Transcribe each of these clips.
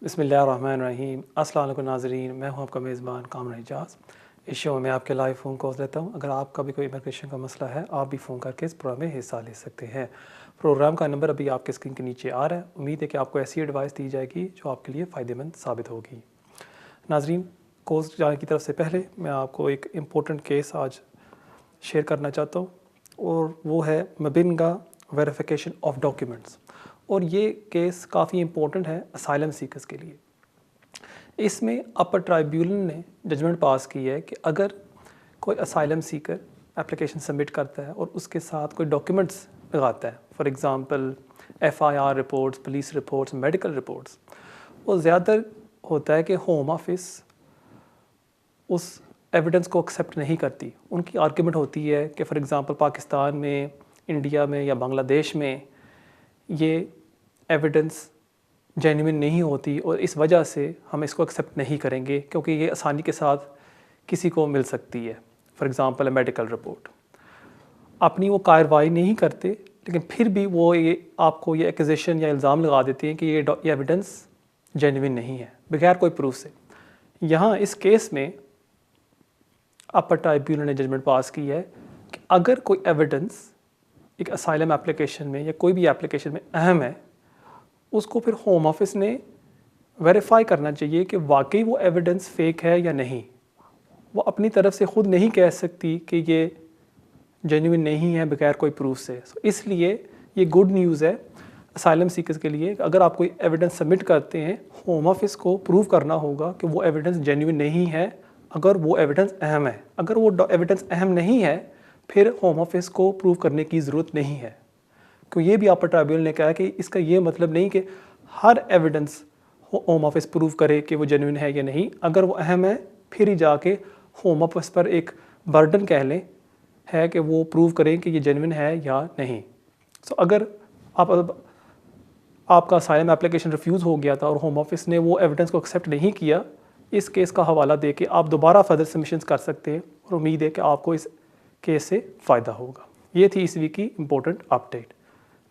बिस्मिल्लाहिर्रहमानिर्रहीम। अस्सलाम वालेकुम नाज़रीन, मैं हूं आपका मेज़बान कामरान एजाज़। इस शो में आपके लाइव फ़ोन कॉल्स लेता हूं। अगर आपका भी कोई इमिग्रेशन का मसला है, आप भी फ़ोन करके इस प्रोग्राम में हिस्सा ले सकते हैं। प्रोग्राम का नंबर अभी आपके स्क्रीन के नीचे आ रहा है। उम्मीद है कि आपको ऐसी एडवाइस दी जाएगी जो आपके लिए फ़ायदेमंद साबित होगी। नाज़रीन, कोर्स जाने की तरफ से पहले मैं आपको एक इम्पोर्टेंट केस आज शेयर करना चाहता हूँ, और वो है मबिनगा वेरिफिकेशन ऑफ डॉक्यूमेंट्स। और ये केस काफ़ी इम्पोर्टेंट है असाइलम सीकर्स के लिए। इसमें अपर ट्राइब्यूनल ने जजमेंट पास की है कि अगर कोई असाइलम सीकर एप्लीकेशन सबमिट करता है और उसके साथ कोई डॉक्यूमेंट्स लगाता है, for example FIR reports, police reports, medical reports, वो ज़्यादातर होता है कि होम ऑफिस उस एविडेंस को एक्सेप्ट नहीं करती। उनकी आर्गूमेंट होती है कि फॉर एग्ज़ाम्पल पाकिस्तान में, इंडिया में या बांग्लादेश में ये एविडेंस जेन्युइन नहीं होती और इस वजह से हम इसको एक्सेप्ट नहीं करेंगे, क्योंकि ये आसानी के साथ किसी को मिल सकती है। फॉर एग्ज़ाम्पल मेडिकल रिपोर्ट अपनी वो कार्रवाई नहीं करते, लेकिन फिर भी वो ये आपको ये एक्यूजेशन या इल्ज़ाम लगा देते हैं कि ये एविडेंस जेन्युइन नहीं है बगैर कोई प्रूफ से। यहाँ इस केस में अपर ट्राइब्यूनल ने जजमेंट पास की है कि अगर कोई एविडेंस एक असाइलम एप्लीकेशन में या कोई भी एप्लीकेशन में अहम है, उसको फिर होम ऑफिस ने वेरीफाई करना चाहिए कि वाकई वो एविडेंस फेक है या नहीं। वो अपनी तरफ से ख़ुद नहीं कह सकती कि ये जेन्युइन नहीं है बगैर कोई प्रूफ से। इसलिए ये गुड न्यूज़ है असाइलम सीकर्स के लिए। अगर आप कोई एविडेंस सबमिट करते हैं, होम ऑफिस को प्रूव करना होगा कि वो एविडेंस जेन्युइन नहीं है अगर वो एविडेंस अहम है। अगर वो एविडेंस अहम नहीं है, फिर होम ऑफिस को प्रूव करने की ज़रूरत नहीं है। क्योंकि ये भी अपर ट्राइब्यूनल ने कहा कि इसका ये मतलब नहीं कि हर एविडेंस होम ऑफिस प्रूव करे कि वो जेन्युइन है या नहीं। अगर वो अहम है, फिर ही जाके होम ऑफिस पर एक बर्डन कह लें है कि वो प्रूव करें कि ये जेन्युइन है या नहीं। सो अगर आपका असाइलम एप्लीकेशन रिफ्यूज़ हो गया था और होम ऑफिस ने वो एविडेंस को एक्सेप्ट नहीं किया, इस केस का हवाला दे के आप दोबारा फर्दर सबमिशंस कर सकते हैं, और उम्मीद है कि आपको इस केस से फ़ायदा होगा। ये थी इस वीक की इम्पोर्टेंट अपडेट।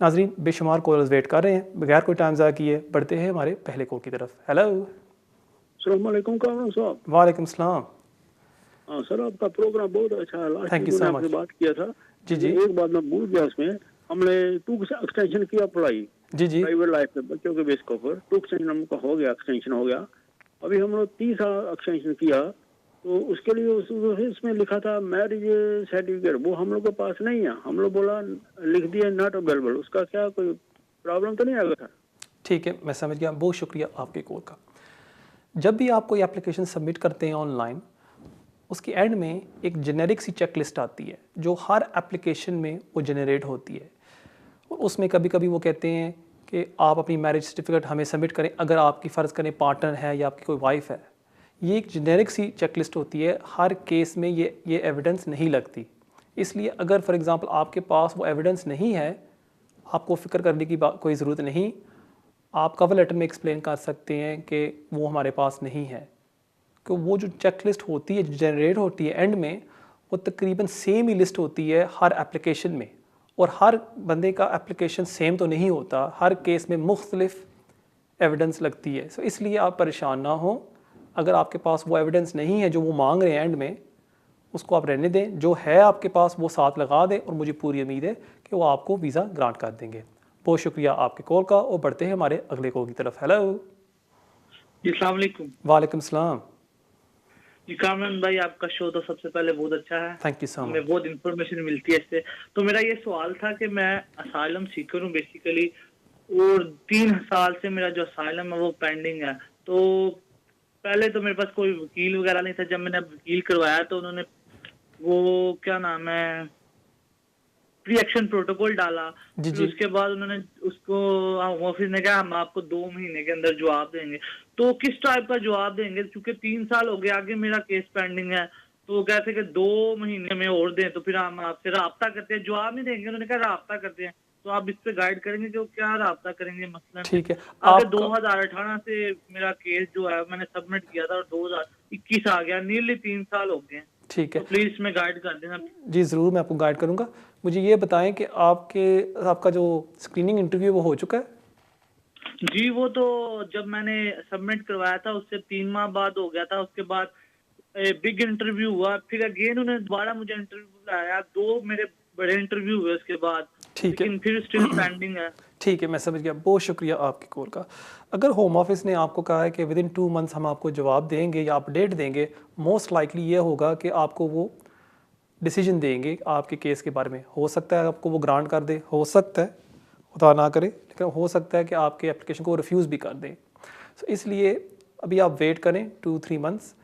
नाज़रीन, बेशुमार कॉलर्स वेट कर रहे हैं, बगैर कोई टाइम ज़ाया किए बढ़ते हैं हमारे पहले कॉल की तरफ। हेलो। अस्सलाम वालेकुम कामरान साहब। वालेकुम सलाम। हाँ सर, आपका प्रोग्राम बहुत अच्छा है। लास्ट थैंक वीक यू मैंने सो आपसे मच। बात किया था। जी जी एक बात मैं भूल गया उसमें। हमने टू एक्सटेंशन किया पढ़ाई जी जी प्राइवेट लाइफ के बच्चों के बेस के ऊपर। टू एक्सटेंशन का हो गया, एक्सटेंशन हो गया। अभी हम लोग 30 एक्सटेंशन किया, तो उसके लिए इसमें लिखा था मैरिज सर्टिफिकेट, वो हम लोग के पास नहीं है। हम लोग बोला लिख दिया नॉट अवेलेबल। उसका क्या कोई प्रॉब्लम तो नहीं आ गया? ठीक है, मैं समझ गया। बहुत शुक्रिया आपके कॉल का। जब भी आप कोई एप्लीकेशन सबमिट करते हैं ऑनलाइन, उसके एंड में एक जेनेरिक सी चेक लिस्ट आती है जो हर एप्लीकेशन में वो जनरेट होती है। और उसमें कभी कभी वो कहते हैं कि आप अपनी मैरिज सर्टिफिकेट हमें सबमिट करें अगर आपकी फ़र्ज़ करें पार्टनर है या आपकी कोई वाइफ है। ये एक जेनेरिक सी चेक लिस्ट होती है, हर केस में ये एविडेंस नहीं लगती। इसलिए अगर फॉर एग्ज़ाम्पल आपके पास वो एविडेंस नहीं है, आपको फ़िक्र करने की कोई ज़रूरत नहीं। आप कवर लेटर में एक्सप्लेन कर सकते हैं कि वो हमारे पास नहीं है। कि वो जो चेक लिस्ट होती है, जो जनरेट होती है एंड में, वो तकरीबन सेम ही लिस्ट होती है हर एप्लीकेशन में। और हर बंदे का एप्लीकेशन सेम तो नहीं होता, हर केस में मुख्तलिफ एविडेंस लगती है। सो इसलिए आप परेशान ना हो। अगर आपके पास वो एविडेंस नहीं है जो वो मांग रहे हैं एंड में, उसको आप रहने दें। जो है आपके पास वो साथ लगा दें, और मुझे पूरी उम्मीद है कि वो आपको वीज़ा ग्रांट कर देंगे। बहुत शुक्रिया आपके कॉल का, और बढ़ते हैं हमारे अगले कॉल की तरफ। हेलो। जी अस्सलाम वालेकुम। वालेकुम सलाम। जी कामरान भाई, आपका शो तो सबसे पहले बहुत अच्छा है। थैंक यू सो हमें मच। बहुत इंफॉर्मेशन मिलती है इससे। तो मेरा ये सवाल था कि मैं असाइलम सीकर हूँ बेसिकली, और 3 साल से मेरा जो असाइलम है वो पेंडिंग है। तो पहले तो मेरे पास कोई वकील वगैरह नहीं था। जब मैंने वकील करवाया तो उन्होंने वो क्या नाम है प्री एक्शन प्रोटोकॉल डाला। जी फिर जी उसके बाद उन्होंने उसको ऑफिस ने कहा हम आपको 2 महीने के अंदर जवाब देंगे। तो किस टाइप का जवाब देंगे? क्योंकि 3 साल हो गए, आगे मेरा केस पेंडिंग है। तो वो कहते कि 2 महीने में और दें, तो फिर हम आपसे राब्ता करते हैं। जवाब नहीं देंगे, उन्होंने कहा राब्ता करते हैं। तो आप इस पे गाइड करेंगे कि वो क्या राब्ता करेंगे मसलन? ठीक है। आगे आपका 2018 से मेरा केस जो है मैंने सबमिट किया था, और 2021 आ गया, नियरली 3 साल हो गए हैं। ठीक तो है प्लीज इसमें गाइड कर देना। जी, ज़रूर मैं आपको गाइड करूँगा। मुझे ये बताएं कि आपका जो स्क्रीनिंग इंटरव्यू वो हो चुका है? जी वो तो जब मैंने सबमिट करवाया था उससे 3 माह बाद हो गया था। उसके बाद बिग इंटरव्यू हुआ, फिर अगेन उन्होंने दोबारा मुझे इंटरव्यू बुलाया, 2 मेरे बड़े इंटरव्यू हुए उसके बाद, ठीक है। लेकिन फिर स्टिल पेंडिंग है। ठीक है, मैं समझ गया। बहुत शुक्रिया आपकी कॉल का। अगर होम ऑफिस ने आपको कहा है कि विदिन 2 मंथ्स हम आपको जवाब देंगे या अपडेट देंगे, मोस्ट लाइकली ये होगा कि आपको वो डिसीजन देंगे आपके केस के बारे में। हो सकता है आपको वो ग्रांट कर दे, हो सकता है खुदा ना करे, लेकिन हो सकता है कि आपके एप्लीकेशन को रिफ्यूज़ भी कर दें। सो इसलिए अभी आप वेट करें 2-3 मंथ्स,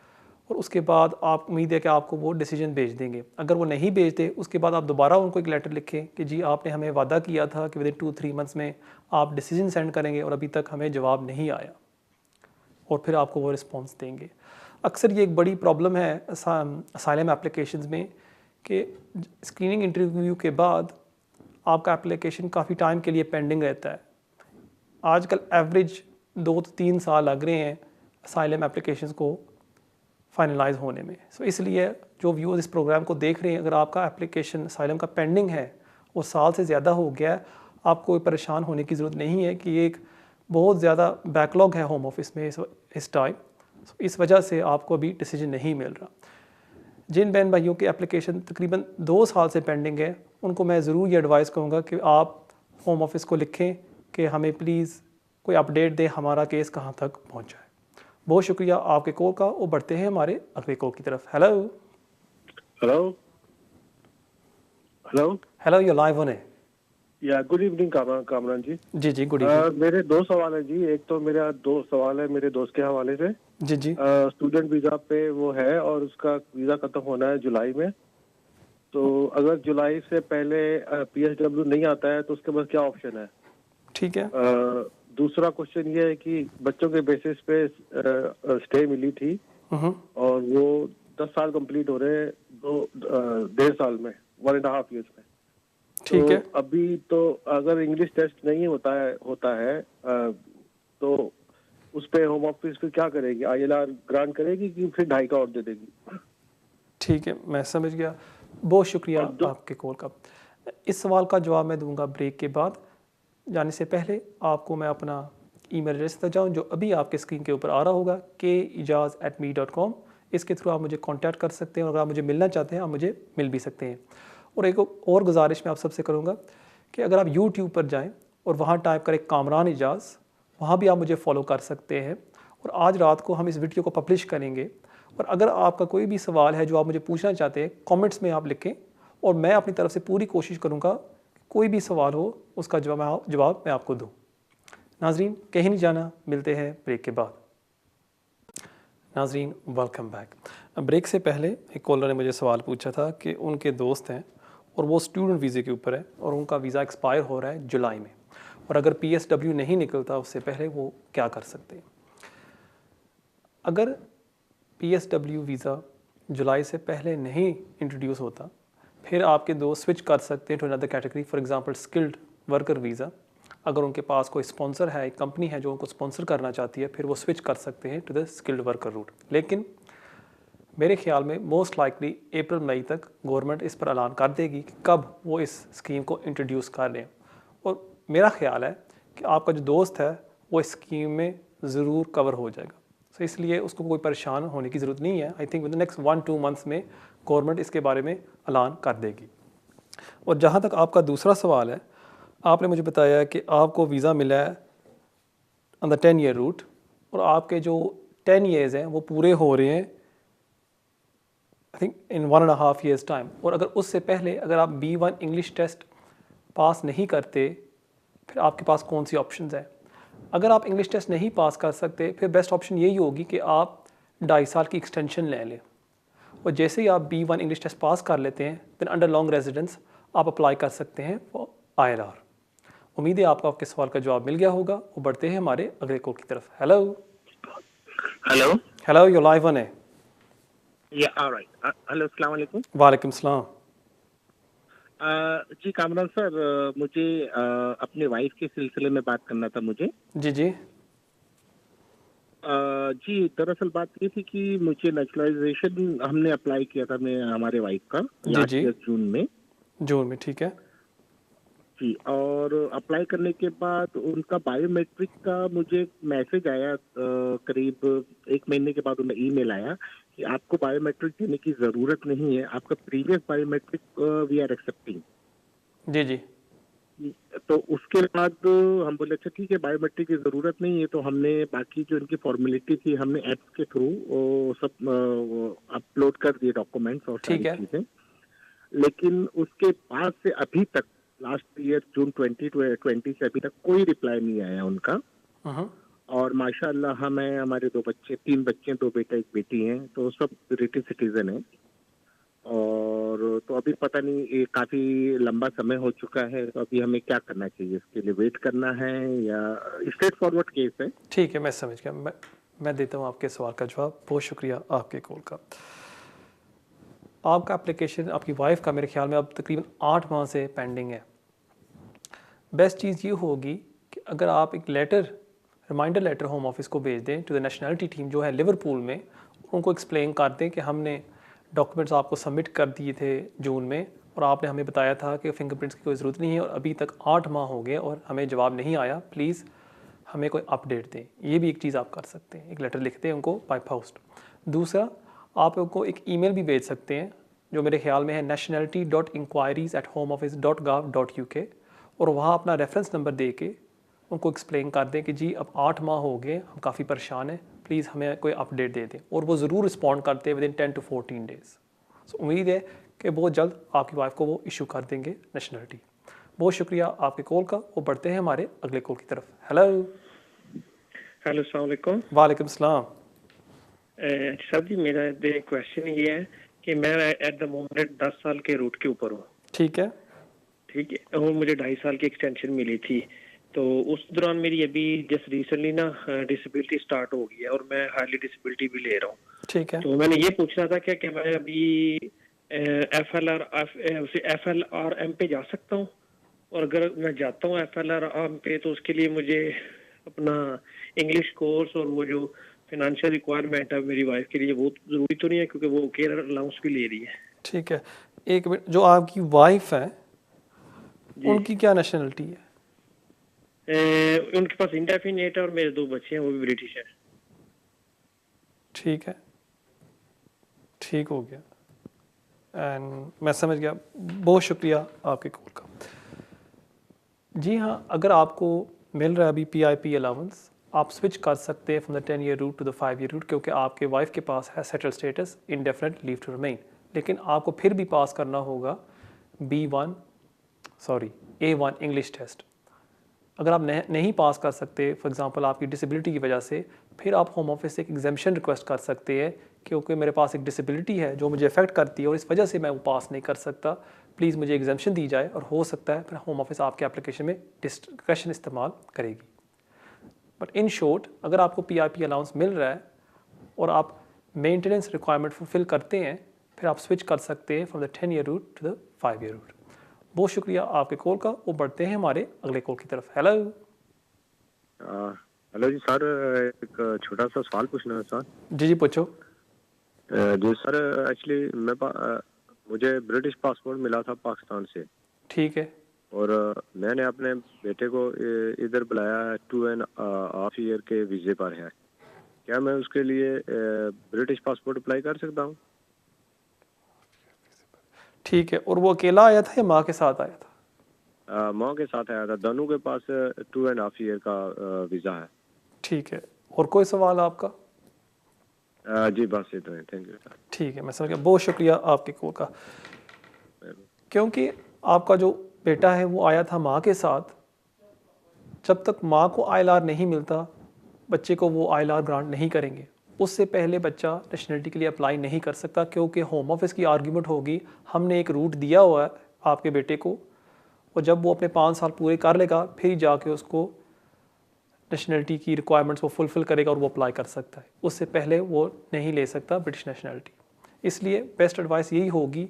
और उसके बाद आप उम्मीद है कि आपको वो डिसीजन भेज देंगे। अगर वो नहीं भेजते, उसके बाद आप दोबारा उनको एक लेटर लिखें कि जी आपने हमें वादा किया था कि विदिन 2-3 मंथ्स में आप डिसीजन सेंड करेंगे और अभी तक हमें जवाब नहीं आया, और फिर आपको वो रिस्पॉन्स देंगे। अक्सर ये एक बड़ी प्रॉब्लम है असाइलम एप्लीकेशंस में कि स्क्रीनिंग इंटरव्यू के बाद आपका एप्लीकेशन काफ़ी टाइम के लिए पेंडिंग रहता है। आजकल एवरेज 2 से 3 साल लग रहे हैं असाइलम एप्लीकेशंस को फाइनलाइज होने में। सो इसलिए जो व्यूअर्स इस प्रोग्राम को देख रहे हैं, अगर आपका एप्लीकेशन असाइलम का पेंडिंग है, वो साल से ज़्यादा हो गया है, आपको कोई परेशान होने की ज़रूरत नहीं है कि एक बहुत ज़्यादा बैकलॉग है होम ऑफिस में इस टाइम। इस वजह से आपको अभी डिसीजन नहीं मिल रहा। जिन बहन भाइयों की एप्लीकेशन तकरीबन 2 साल से पेंडिंग है, उनको मैं ज़रूर ये एडवाइस करूँगा कि आप होम ऑफिस को लिखें कि हमें प्लीज़ कोई अपडेट दें, हमारा केस कहाँ तक पहुँचा है। बहुत शुक्रिया आपके कॉल का, और बढ़ते हैं हमारे अगले कॉल की तरफ। Hello hello hello hello, you live on है। या गुड इवनिंग कामरान जी। जी जी, गुड इवनिंग। मेरे 2 सवाल है जी। एक तो मेरा 2 सवाल है मेरे दोस्त के हवाले से। जी जी स्टूडेंट वीजा पे वो है और उसका वीजा खत्म होना है जुलाई में। तो अगर जुलाई से पहले पीएसडब्ल्यू नहीं आता है तो उसके बाद क्या ऑप्शन है? ठीक है। दूसरा क्वेश्चन ये है कि बच्चों के बेसिस पे स्टे मिली थी और वो 10 साल कंप्लीट हो रहे हैं 1.5 साल में, 1.5 years में। ठीक है। तो अभी तो अगर इंग्लिश टेस्ट नहीं होता है तो उस पे होम ऑफिस फिर क्या करेगी? आईएलआर ग्रांट करेगी कि फिर 2.5 का और दे देगी? ठीक है, मैं समझ गया। बहुत शुक्रिया आपके कॉल का। इस सवाल का जवाब मैं दूंगा ब्रेक के बाद। जाने से पहले आपको मैं अपना ईमेल एड्रेस देता जाऊँ, जो अभी आपके स्क्रीन के ऊपर आ रहा होगा, kejaz@me.com। इसके थ्रू आप मुझे कांटेक्ट कर सकते हैं, और अगर आप मुझे मिलना चाहते हैं आप मुझे मिल भी सकते हैं। और एक और गुजारिश मैं आप सबसे करूँगा कि अगर आप यूट्यूब पर जाएँ और वहाँ टाइप करें कामरान एजाज, वहाँ भी आप मुझे फॉलो कर सकते हैं। और आज रात को हम इस वीडियो को पब्लिश करेंगे, और अगर आपका कोई भी सवाल है जो आप मुझे पूछना चाहते हैं, कमेंट्स में आप लिखें, और मैं अपनी तरफ से पूरी कोशिश करूँगा कोई भी सवाल हो उसका जवाब मैं आपको दूँ। नाजरीन, कहीं नहीं जाना, मिलते हैं ब्रेक के बाद। नाजरीन, वेलकम बैक। ब्रेक से पहले एक कॉलर ने मुझे सवाल पूछा था कि उनके दोस्त हैं और वो स्टूडेंट वीज़े के ऊपर है, और उनका वीज़ा एक्सपायर हो रहा है जुलाई में, और अगर पीएसडब्ल्यू नहीं निकलता उससे पहले वो क्या कर सकते हैं। अगर पीएसडब्ल्यू वीज़ा जुलाई से पहले नहीं इंट्रोड्यूस होता, फिर आपके दोस्त स्विच कर सकते हैं to another category, for example skilled worker visa. अगर उनके पास कोई स्पॉन्सर है, एक कंपनी है जो उनको स्पॉन्सर करना चाहती है, फिर वो स्विच कर सकते हैं to the skilled worker route. लेकिन मेरे ख्याल में मोस्ट लाइकली अप्रैल मई तक गवर्नमेंट इस पर ऐलान कर देगी कि कब वो इस स्कीम को इंट्रोड्यूस कर रहे हैं। और मेरा ख्याल है कि आपका जो दोस्त है वो इस स्कीम में ज़रूर कवर हो जाएगा। सो इसलिए उसको कोई परेशान होने की ज़रूरत नहीं है। I think with the next 1-2 months में गवर्नमेंट इसके बारे में ऐलान कर देगी। और जहाँ तक आपका दूसरा सवाल है, आपने मुझे बताया कि आपको वीज़ा मिला है ऑन द 10 ईयर रूट, और आपके जो 10 ईयर्स हैं वो पूरे हो रहे हैं I think in 1.5 years time. और अगर उससे पहले अगर आप B1 इंग्लिश टेस्ट पास नहीं करते, फिर आपके पास कौन सी ऑप्शंस हैं? अगर आप इंग्लिश टेस्ट नहीं पास कर सकते, फिर बेस्ट ऑप्शन यही होगी कि आप 2.5 साल की एक्सटेंशन ले लें, और जैसे ही आप B1 इंग्लिश टेस्ट पास कर लेते हैं, देन अंडर लॉन्ग रेजिडेंस आप अप्लाई कर सकते हैं फॉर ILR। उम्मीद है आपको आपके सवाल का जवाब मिल गया होगा। वो बढ़ते हैं हमारे अगले कॉल की तरफ। Hello hello hello, you live on है। या ऑलराइट। हेलो, अस्सलाम वालेकुम। वालेकुम सलाम। जी कामरान सर, मुझे अपने वाइफ के सिलसिले में बात करना था मुझे। जी जी जी दरअसल बात ये थी कि मुझे नेचुरलाइजेशन हमने अप्लाई किया था हमारे वाइफ का जी लास्ट जी ईयर जून में। जून में, ठीक है। जी, और अप्लाई करने के बाद उनका बायोमेट्रिक का मुझे मैसेज आया, करीब 1 महीने के बाद उन्हें ईमेल आया कि आपको बायोमेट्रिक देने की ज़रूरत नहीं है, आपका previous biometric we are accepting. जी जी। तो उसके बाद हम बोले अच्छा ठीक है, बायोमेट्रिक की ज़रूरत नहीं है, तो हमने बाकी जो इनकी फॉर्मेलिटी थी हमने ऐप्स के थ्रू सब अपलोड कर दिए डॉक्यूमेंट्स और सारी ठीक है। चीज़ें। लेकिन उसके बाद से अभी तक लास्ट ईयर जून 2020 से अभी तक कोई रिप्लाई नहीं आया उनका। और माशाल्लाह हमें हमारे 3 बच्चे 2 बेटा 1 बेटी हैं, तो सब ब्रिटिश सिटीजन हैं। और तो अभी पता नहीं, ये काफी लंबा समय हो चुका है, तो अभी हमें क्या करना चाहिए? इसके लिए वेट करना है या स्ट्रेट फॉरवर्ड केस है? ठीक है, मैं समझ गया। मैं देता हूँ आपके सवाल का जवाब। बहुत शुक्रिया आपके कॉल का। आपका एप्लीकेशन आपकी वाइफ का मेरे ख्याल में अब तकरीबन 8 माह से पेंडिंग है। बेस्ट चीज़ ये होगी कि अगर आप एक letter, reminder letter home office को भेज दें टू द नेशनलिटी टीम जो है लिवरपूल में, उनको एक्सप्लेन कर दें कि हमने डॉक्यूमेंट्स आपको सबमिट कर दिए थे जून में और आपने हमें बताया था कि फिंगरप्रिंट्स की कोई ज़रूरत नहीं है और अभी तक 8 माह हो गए और हमें जवाब नहीं आया, प्लीज़ हमें कोई अपडेट दें। ये भी एक चीज़ आप कर सकते हैं, एक लेटर लिखते हैं उनको बाय पोस्ट। दूसरा, आप उनको एक ईमेल भी भेज सकते हैं जो मेरे ख्याल में है nationality.inquiries@homeoffice.gov.uk, और वहाँ अपना रेफरेंस नंबर दे के उनको एक्सप्लेन कर दें कि जी अब 8 माह हो गए, हम काफ़ी परेशान हैं, प्लीज़ हमें कोई अपडेट दे दें। और वो ज़रूर रिस्पॉन्ड करते हैं विदिन 10 to 14 डेज़। सो उम्मीद है कि बहुत जल्द आपकी वाइफ को वो इशू कर देंगे नेशनलिटी। बहुत शुक्रिया आपके कॉल का। वो बढ़ते हैं हमारे अगले कॉल की तरफ। हेलो। हेलो, अस्सलाम वालेकुम। वालेकुम सलाम। साहब जी, मेरा क्वेश्चन ये है कि मैं एट द मोमेंट 10 साल के रूट के ऊपर हूँ। ठीक है। ठीक है, और मुझे 2.5 साल की एक्सटेंशन मिली थी, तो उस दौरान मेरी अभी जस्ट रिसेंटली ना डिसेबिलिटी स्टार्ट हो गई है और मैं हाईली डिसेबिलिटी भी ले रहा हूँ। ठीक है। तो मैंने ये पूछना था कि मैं अभी FLRM पे जा सकता हूँ, और अगर मैं जाता हूँ FLRM पे तो उसके लिए मुझे अपना इंग्लिश कोर्स और वो जो फाइनेंशियल रिक्वायरमेंट है मेरी वाइफ के लिए वो जरूरी तो नहीं है, क्योंकि वो केयर अलाउंस भी ले रही है। ठीक है, एक मिनट, जो आपकी वाइफ है उनकी क्या नेशनलिटी है? उनके पास इंडेफिनिट है और मेरे 2 बच्चे हैं, वो भी ब्रिटिश है। ठीक है, ठीक हो गया, एंड मैं समझ गया। बहुत शुक्रिया आपके कॉल का। जी हाँ, अगर आपको मिल रहा है अभी PIP अलाउंस, आप स्विच कर सकते हैं from the 10 year root to the 5 year route, क्योंकि आपके वाइफ के पास है settle status indefinite leave to remain. लेकिन आपको फिर भी पास करना होगा A1 इंग्लिश टेस्ट। अगर आप नहीं पास कर सकते, फॉर एग्जांपल आपकी डिसेबिलिटी की वजह से, फिर आप होम ऑफिस से एक एग्जाम्पशन रिक्वेस्ट कर सकते हैं, क्योंकि मेरे पास एक डिसेबिलिटी है जो मुझे अफेक्ट करती है और इस वजह से मैं वो पास नहीं कर सकता, प्लीज़ मुझे एग्जाम्पशन दी जाए। और हो सकता है फिर होम ऑफिस आपके एप्लीकेशन में डिस्क्रेशन इस्तेमाल करेगी। बट इन शॉर्ट, अगर आपको PIP अलाउंस मिल रहा है और आप मेंटेनेंस रिक्वायरमेंट फुलफिल करते हैं, फिर आप स्विच कर सकते हैं from the 10 year root to the 5 year root. बहुत शुक्रिया आपके कॉल का। वो बढ़ते हैं हमारे अगले कॉल की तरफ। हेलो। हेलो जी सर, एक छोटा सा सवाल पूछना है सर। जी पूछो। जी सर, एक्चुअली मुझे ब्रिटिश पासपोर्ट मिला था पाकिस्तान से। ठीक है। और मैंने अपने बेटे को इधर बुलाया 2.5 ईयर के वीज़े पर है। क्या मैं उसके लिए ब्रिटिश पासपोर्ट अप्लाई कर सकता हूँ? ठीक है, और वो अकेला आया था या माँ के साथ आया था? माँ के साथ आया था। दोनों के पास 2.5 ईयर का वीज़ा है। ठीक है, और कोई सवाल आपका? जी बस इतना है, थैंक यू सर। ठीक है, मैं समझ गया। बहुत शुक्रिया आपके कॉल का। क्योंकि आपका जो बेटा है वो आया था माँ के साथ, जब तक माँ को ILR नहीं मिलता बच्चे को वो ILR ग्रांट नहीं करेंगे। उससे पहले बच्चा नेशनलिटी के लिए अप्लाई नहीं कर सकता, क्योंकि होम ऑफिस की आर्ग्यूमेंट होगी हमने एक रूट दिया हुआ है आपके बेटे को, और जब वो अपने 5 साल पूरे कर लेगा फिर जाके उसको नेशनलिटी की रिक्वायरमेंट्स वो फुलफ़िल करेगा और वो अप्लाई कर सकता है। उससे पहले वो नहीं ले सकता ब्रिटिश नेशनलिटी। इसलिए बेस्ट एडवाइस यही होगी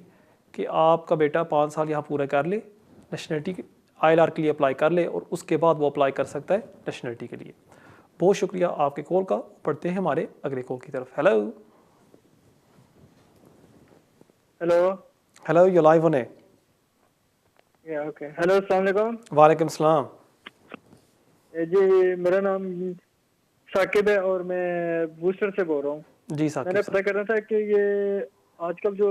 कि आपका बेटा 5 साल यहाँ पूरा कर ले, नेशनलिटी ILR के लिए अप्लाई कर ले, और उसके बाद वो अप्लाई कर सकता है नेशनलिटी के लिए। बहुत शुक्रिया आपके कॉल का। पढ़ते हैं हमारे अगले कॉल की तरफ। Hello. Hello. Hello, you live on है। ओके, हेलो, अस्सलाम वालेकुम। वालेकुम सलाम। जी, मेरा नाम साकिब है और मैं बूस्टर से बोल रहा हूँ। जी मैंने साकिब पता करना था कि ये आजकल जो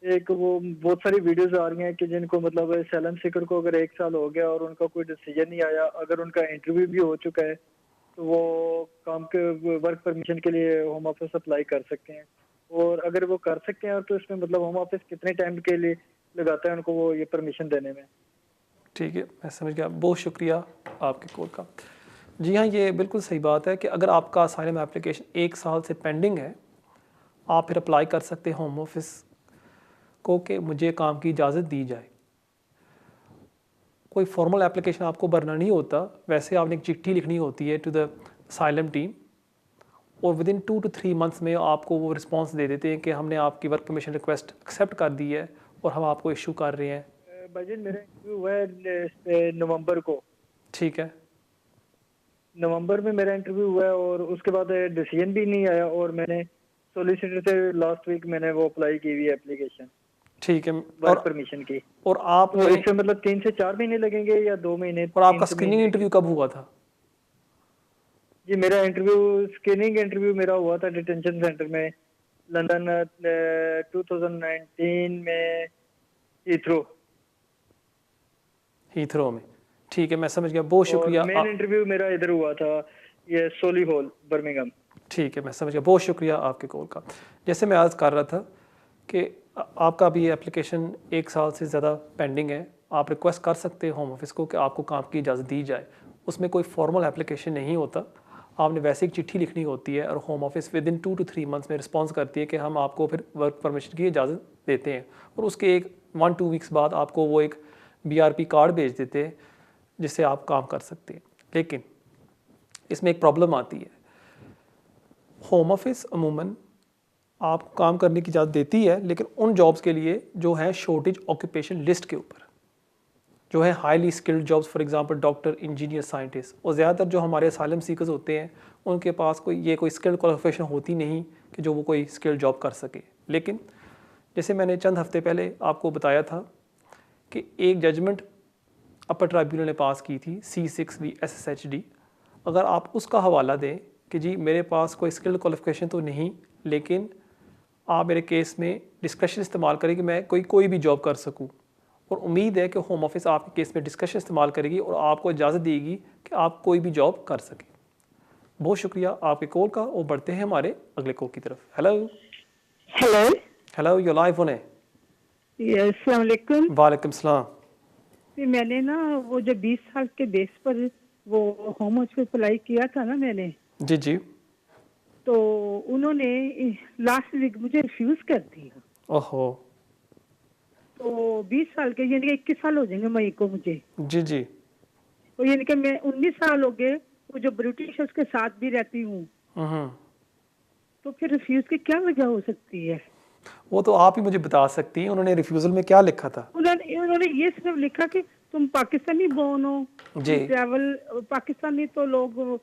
एक वो बहुत सारी वीडियोस आ रही हैं कि जिनको मतलब एसाइलम सीकर को अगर 1 साल हो गया और उनका कोई डिसीजन नहीं आया, अगर उनका इंटरव्यू भी हो चुका है तो वो काम के वर्क परमिशन के लिए होम ऑफिस अप्लाई कर सकते हैं। और अगर वो कर सकते हैं तो इसमें मतलब होम ऑफिस कितने टाइम के लिए लगाता है उनको वो ये परमिशन देने में? ठीक है, मैं समझ गया। बहुत शुक्रिया आपके कॉल का। जी हाँ, ये बिल्कुल सही बात है कि अगर आपका असाइलम एप्लीकेशन 1 साल से पेंडिंग है, आप फिर अप्लाई कर सकते हैं होम ऑफिस को कि मुझे काम की इजाज़त दी जाए। कोई फॉर्मल एप्लीकेशन आपको भरना नहीं होता, वैसे आपने एक चिट्ठी लिखनी होती है टू द असाइलम टीम और विद इन 2 to 3 मंथ्स में आपको वो रिस्पांस दे देते हैं कि हमने आपकी वर्क परमिशन रिक्वेस्ट एक्सेप्ट कर दी है और हम आपको इशू कर रहे हैं। भाईजान, मेरा इंटरव्यू हुआ है इस पे नवंबर को। ठीक है, नवंबर में मेरा इंटरव्यू हुआ है और उसके बाद डिसीजन भी नहीं आया और मैंने सॉलिसिटर से लास्ट वीक मैंने वो अप्लाई की हुई है एप्लीकेशन ठीक है। वर्क परमिशन की। और आप तो इससे मतलब 3 से 4 महीने लगेंगे या 2 महीने? और आपका 3 स्क्रीनिंग महीने? इंटरव्यू कब हुआ था? जी, मेरा इंटरव्यू स्क्रीनिंग इंटरव्यू मेरा हुआ था डिटेंशन सेंटर में लंदन 2019 में हीथ्रो में। ठीक है, मैं समझ गया। बहुत शुक्रिया। मेन इंटरव्यू मेरा इधर हुआ था, ये सोली हॉल बर्मिंघम। ठीक है, मैं समझ गया। बहुत शुक्रिया आपके कॉल का। जैसे मैं आज कर रहा था कि आपका भी एप्लीकेशन 1 साल से ज़्यादा पेंडिंग है, आप रिक्वेस्ट कर सकते हैं होम ऑफिस को कि आपको काम की इजाज़त दी जाए। उसमें कोई फॉर्मल एप्लीकेशन नहीं होता, आपने वैसे एक चिट्ठी लिखनी होती है और home office with in 2 to 3 months में रिस्पॉन्स करती है कि हम आपको फिर वर्क परमिशन की इजाज़त देते हैं और उसके 1-2 वीक्स बाद आपको वो एक BRP कार्ड भेज देते हैं जिससे आप काम कर सकते हैं। लेकिन इसमें एक प्रॉब्लम आती है, होम ऑफिस अमूमन आपको काम करने की इजाज़त देती है लेकिन उन जॉब्स के लिए जो है शॉर्टेज ऑक्यूपेशन लिस्ट के ऊपर, जो है highly skilled jobs, for example doctor, engineer, scientist. और ज़्यादातर जो हमारे असाइलम सीकर्स होते हैं उनके पास कोई स्किल्ड क्वालिफिकेशन होती नहीं कि जो वो कोई स्किल्ड जॉब कर सके। लेकिन जैसे मैंने चंद हफ्ते पहले आपको बताया था कि एक जजमेंट अपर ट्राइब्यूनल ने पास की थी C6V SSHD, अगर आप उसका हवाला दें कि जी मेरे पास कोई स्किल्ड क्वालिफिकेशन तो नहीं लेकिन आप मेरे केस में डिस्कशन इस्तेमाल करें कि मैं कोई भी जॉब कर सकूं, और उम्मीद है कि होम ऑफिस आपके केस में डिस्कशन इस्तेमाल करेगी और आपको इजाज़त देगी कि आप कोई भी जॉब कर सकें। बहुत शुक्रिया आपके कॉल का और बढ़ते हैं हमारे अगले कॉल की तरफ। Hello hello hello, you live होने। अस्सलाम वालेकुम। वालेकुम सलाम। मैंने ना वो जो 20 साल के बेस पर वो होम ऑफिस पे अप्लाई किया था ना मैंने, जी जी। तो उन्होंने लास्ट वीक मुझे रिफ्यूज कर दिया। ओहो। तो 20 साल के यानी कि 21 साल हो जाएंगे मई को मुझे। जी जी। तो यानी कि मैं 19 साल हो गए वो जो ब्रिटिश है उसके साथ भी रहती हूँ, तो फिर रिफ्यूज की क्या वजह हो सकती है? वो तो आप ही मुझे बता सकती हैं, उन्होंने रिफ्यूज़ल में क्या लिखा था? उन्होंने ये सिर्फ लिखा कि तुम पाकिस्तानी बोर्न हो, जी। ट्रैवल पाकिस्तानी तो लोग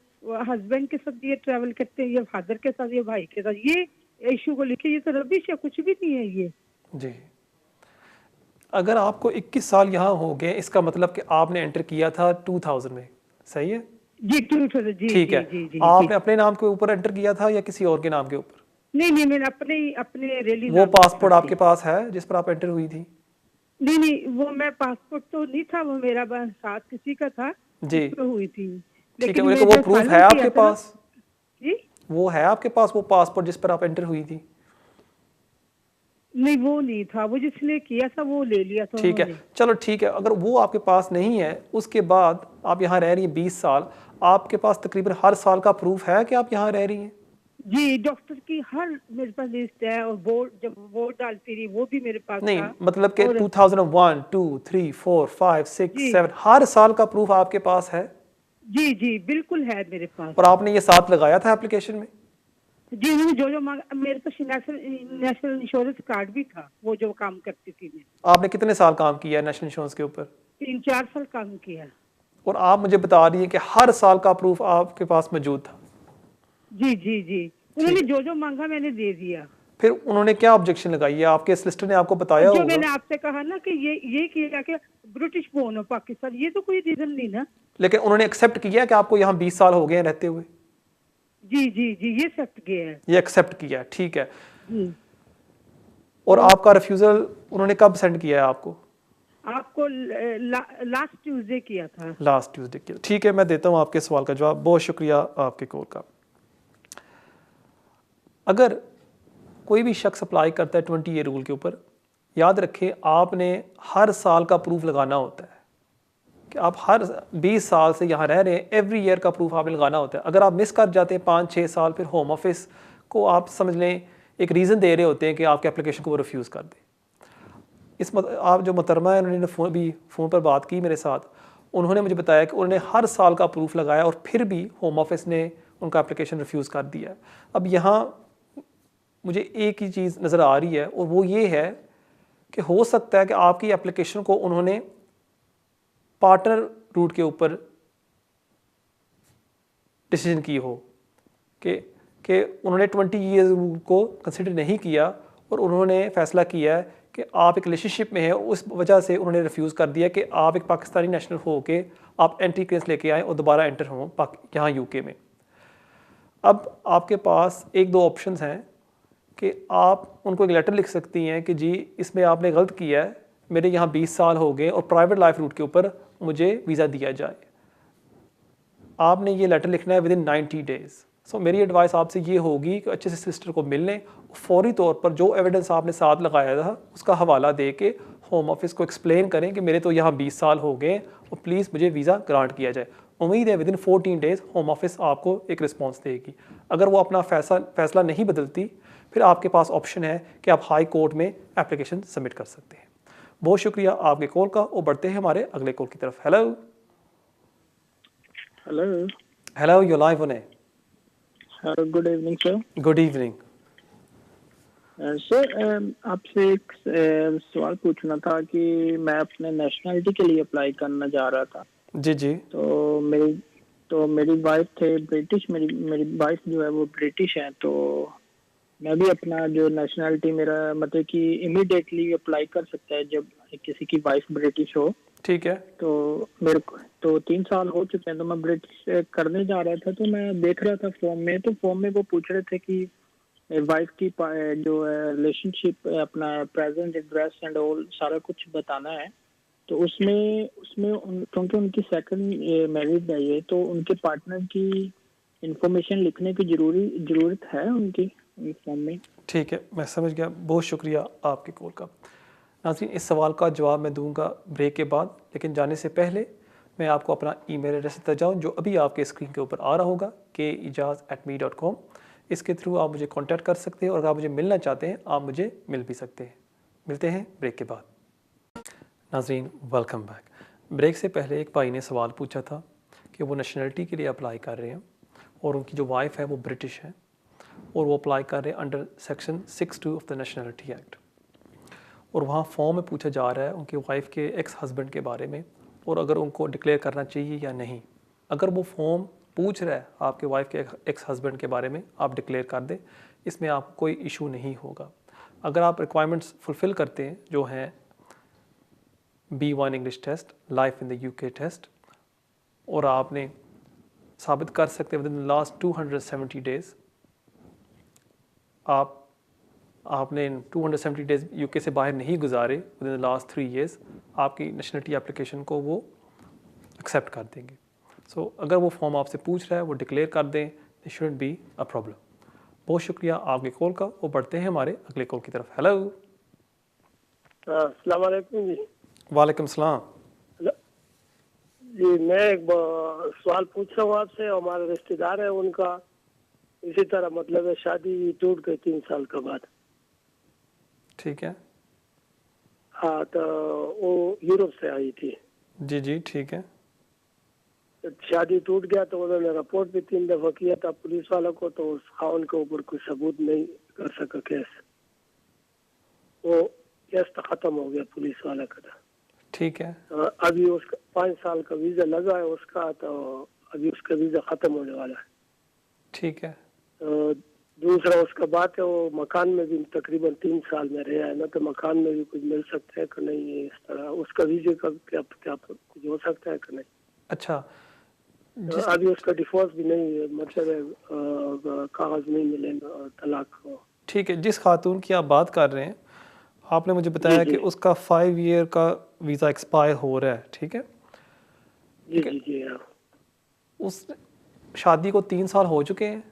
हस्बैंड के साथ ये ट्रैवल करते हैं या फादर के साथ या भाई के साथ, ये इशू को लिखे। ये तो रबिश है, कुछ भी नहीं है ये। जी, अगर आपको 21 साल यहाँ हो गए इसका मतलब कि आपने एंटर किया था 2000 में, सही है? जी 2000। जी ठीक है। जी, जी, आपने जी। अपने नाम के ऊपर एंटर किया था या किसी और के नाम के ऊपर? नहीं मैंने अपने रैली वो पासपोर्ट आपके पास है जिस पर आप एंटर हुई थी? नहीं वो मैं पासपोर्ट तो नहीं था, वो मेरा बस साथ किसी का था जी। तो हुई थी। ठीक है, मैं तो वो जो प्रूफ फाइल है किया आपके था ना- पास? जी वो है आपके पास वो पासपोर्ट जिस पर आप एंटर हुई थी? नहीं वो नहीं था, वो जिसने किया था वो ले लिया था ठीक है, उन्होंने। चलो ठीक है। अगर वो आपके पास नहीं है, उसके बाद आप यहाँ रह रही हैं 20 साल, आपके पास तकरीबन हर साल का प्रूफ है कि आप यहाँ रह रही हैं? जी डॉक्टर की हर मेरे पास लिस्ट है, और वोट जब वोट डालती रही वो भी मेरे पास नहीं, था। मतलब कि और- 2001, 2, 3, 4, 5, 6, जी। 7 हर साल का प्रूफ आपके पास है? जी जी बिल्कुल है मेरे पास। और आपने ये साथ लगाया था एप्लीकेशन में? जी उन्होंने जो मांगा, मेरे पास नेशनल इंश्योरेंस कार्ड भी था, वो जो काम करती थी मैं। आपने कितने साल काम किया है नेशनल इंश्योरेंस के ऊपर? 3-4 साल काम किया। और आप मुझे बता रही हैं कि हर साल का प्रूफ आपके पास मौजूद था? जी जी जी उन्होंने जो मांगा मैंने दे दिया। फिर उन्होंने क्या ऑब्जेक्शन लगाई है? आपके सोलिसिटर ने आपको बताया जो होगा? मैंने आपसे कहा ना कि ये किया कि ब्रिटिश बोर्न हो पाकिस्तान, ये तो कोई रीजन नहीं ना। लेकिन उन्होंने एक्सेप्ट किया कि आपको यहाँ 20 साल हो गए हैं रहते हुए? जी जी जी, ये एक्सेप्ट किया है। ये एक्सेप्ट किया है, ठीक है। जी। और आपका रिफ्यूज़ल उन्होंने कब सेंड किया है आपको? आपको लास्ट ट्यूसडे किया था। लास्ट ट्यूसडे किया, ठीक है। मैं देता हूँ आपके सवाल का जवाब। बहुत शुक्रिया आपके कॉल का। अगर कोई भी शख्स अप्लाई करता है 20 ईयर रूल के ऊपर, याद रखें आपने हर साल का प्रूफ लगाना होता है कि आप हर 20 साल से यहाँ रह रहे हैं। एवरी ईयर का प्रूफ आपने लगाना होता है। अगर आप मिस कर जाते हैं 5-6 साल, फिर होम ऑफिस को आप समझ लें एक रीज़न दे रहे होते हैं कि आपके एप्लीकेशन को वो रिफ्यूज़ कर दें। आप जो मोहतरमा है, उन्होंने फ़ोन पर बात की मेरे साथ, उन्होंने मुझे बताया कि उन्होंने हर साल का प्रूफ लगाया और फिर भी होम ऑफिस ने उनका एप्लीकेशन रिफ्यूज़ कर दिया। अब यहाँ मुझे एक ही चीज़ नज़र आ रही है और वो ये है कि हो सकता है कि आपकी एप्लीकेशन को उन्होंने पार्टनर रूट के ऊपर डिसीजन की हो कि उन्होंने 20 ईयर्स रूल को कंसिडर नहीं किया और उन्होंने फ़ैसला किया है कि आप एक रिलेशनशिप में हैं, उस वजह से उन्होंने रिफ्यूज़ कर दिया कि आप एक पाकिस्तानी नेशनल हो के आप एंट्री क्लियरेंस लेके आएँ और दोबारा एंटर हों यहाँ यूके में। अब आपके पास 1-2 ऑप्शंस हैं कि आप उनको एक लेटर लिख सकती हैं कि जी इसमें आपने गलत किया है, मेरे यहाँ 20 साल हो गए और प्राइवेट लाइफ रूट के ऊपर मुझे वीज़ा दिया जाए। आपने ये लेटर लिखना है विदिन 90 डेज़। सो मेरी एडवाइस आपसे ये होगी कि अच्छे से सिस्टर को मिल लें, फौरी तौर पर जो एविडेंस आपने साथ लगाया था उसका हवाला दे के होम ऑफिस को एक्सप्लेन करें कि मेरे तो यहाँ 20 साल हो गए और प्लीज़ मुझे वीज़ा ग्रांट किया जाए। उम्मीद है विदिन 14 डेज़ होम ऑफिस आपको एक रिस्पॉन्स देगी। अगर वो अपना फैसला नहीं बदलती, फिर आपके पास ऑप्शन है कि आप हाई कोर्ट में एप्लीकेशन सबमिट कर सकते हैं। बहुत शुक्रिया आपके कॉल का और बढ़ते हैं हमारे अगले कॉल की तरफ। Hello hello hello, you live on air. Good evening sir. Good evening sir, आपसे एक सवाल पूछना था कि मैं अपने नेशनलिटी के लिए अप्लाई करना चाह रहा था। जी जी। तो मेरी वाइफ थे ब्रिटिश, मेरी वाइफ जो है वो ब्रिटिश है, तो मैं भी अपना जो नेशनलिटी मेरा मतलब कि इमीडिएटली अप्लाई कर सकता है जब किसी की वाइफ ब्रिटिश हो। ठीक है। तो मेरे को तो 3 साल हो चुके हैं, तो मैं ब्रिटिश करने जा रहा था। तो मैं देख रहा था फॉर्म में वो पूछ रहे थे कि वाइफ की जो है रिलेशनशिप, अपना प्रेजेंट एड्रेस एंड ऑल सारा कुछ बताना है। तो उसमें क्योंकि उनकी सेकंड मैरिड है ये, तो उनके पार्टनर की इंफॉर्मेशन लिखने की जरूरत है उनकी फॉर्म में। ठीक है, मैं समझ गया। बहुत शुक्रिया आपके कॉल का। नाज़रीन, इस सवाल का जवाब मैं दूंगा ब्रेक के बाद, लेकिन जाने से पहले मैं आपको अपना ईमेल एड्रेस देता जाऊँ जो अभी आपके स्क्रीन के ऊपर आ रहा होगा, keijaz@me.com। इसके थ्रू आप मुझे कांटेक्ट कर सकते हैं और अगर आप मुझे मिलना चाहते हैं आप मुझे मिल भी सकते हैं। मिलते हैं ब्रेक के बाद। नाज़रीन, वेलकम बैक। ब्रेक से पहले एक भाई ने सवाल पूछा था कि वो नेशनलिटी के लिए अप्लाई कर रहे हैं और उनकी जो वाइफ है वो ब्रिटिश है और वो अप्लाई कर रहे हैं under section 62 of the nationality act. और वहाँ फॉर्म में पूछा जा रहा है उनकी वाइफ के एक्स हस्बैंड के बारे में और अगर उनको डिक्लेयर करना चाहिए या नहीं। अगर वो फॉर्म पूछ रहा है आपके वाइफ के एक्स हस्बैंड के बारे में, आप डिक्लेयर कर दें, इसमें आपको कोई इशू नहीं होगा। अगर आप रिक्वायरमेंट्स फुलफ़िल करते हैं जो हैं B1 English test, life in the UK test, और आपने साबित कर सकते हैं विद इन लास्ट 270 डेज़ आपने 270 डेज़ यूके से बाहर नहीं गुजारे with in the last 3 years, आपकी नेशनलिटी एप्लीकेशन को वो एक्सेप्ट कर देंगे। सो अगर वो फॉर्म आपसे पूछ रहा है वो डिक्लेयर कर दें, it shouldn't be a problem. बहुत शुक्रिया आपके कॉल का और बढ़ते हैं हमारे अगले कॉल की तरफ। हेलो। अस्सलाम वालेकुम जी। वालेकुम सलाम। जी, मैं एक सवाल पूछ रहा हूँ आपसे। हमारे रिश्तेदार है, उनका इसी तरह मतलब है शादी टूट गई 3 साल के बाद। ठीक है। हाँ, तो वो यूरोप से आई थी। जी जी, ठीक है। तो शादी टूट गया तो उन्होंने रिपोर्ट भी 3 दफा किया था पुलिस वालों को, तो उस खाउन के ऊपर कोई सबूत नहीं कर सका केस। वो केस तो खत्म हो गया पुलिस वाला का। ठीक है। अभी उसका 5 साल का वीजा लगा है उसका, तो अभी उसका वीजा खत्म होने वाला है। ठीक है। दूसरा उसका बात है वो मकान में भी तकरीबन 3 साल में रहा है ना, तो मकान में भी कुछ मिल सकता है कि नहीं है इस तरह, उसका वीजे का क्या क्या कुछ हो सकता है कि नहीं? अच्छा, तो अभी उसका डिवोर्स भी नहीं है, मतलब कागज नहीं मिले तलाक हो। ठीक है, जिस खातून की आप बात कर रहे हैं, आपने मुझे बताया जी कि उसका 5 ईयर का वीज़ा एक्सपायर हो रहा है, ठीक है? जी जी जी हाँ। उस शादी को 3 साल हो चुके हैं।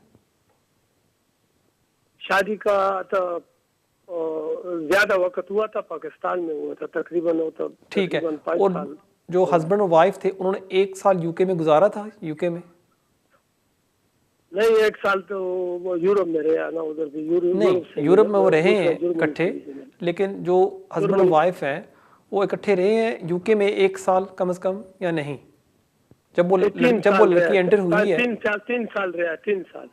शादी का तो ज्यादा वक्त हुआ था, पाकिस्तान में हुआ था तकरीबन, वो तो ठीक है, तकरीबन 5 और साल। जो हस्बैंड और वाइफ थे उन्होंने 1 साल यूके में गुजारा था, यूके में? नहीं, 1 साल तो वो यूरोप में रहा ना, उधर भी नहीं, यूरोप में वो रहे हैं इकट्ठे, लेकिन जो हस्बैंड और वाइफ हैं वो इकट्ठे रहे हैं यूके में 1 साल कम से कम, या नहीं? जब वो लड़की एंटर हुई है, 3 साल रहा, 3 साल।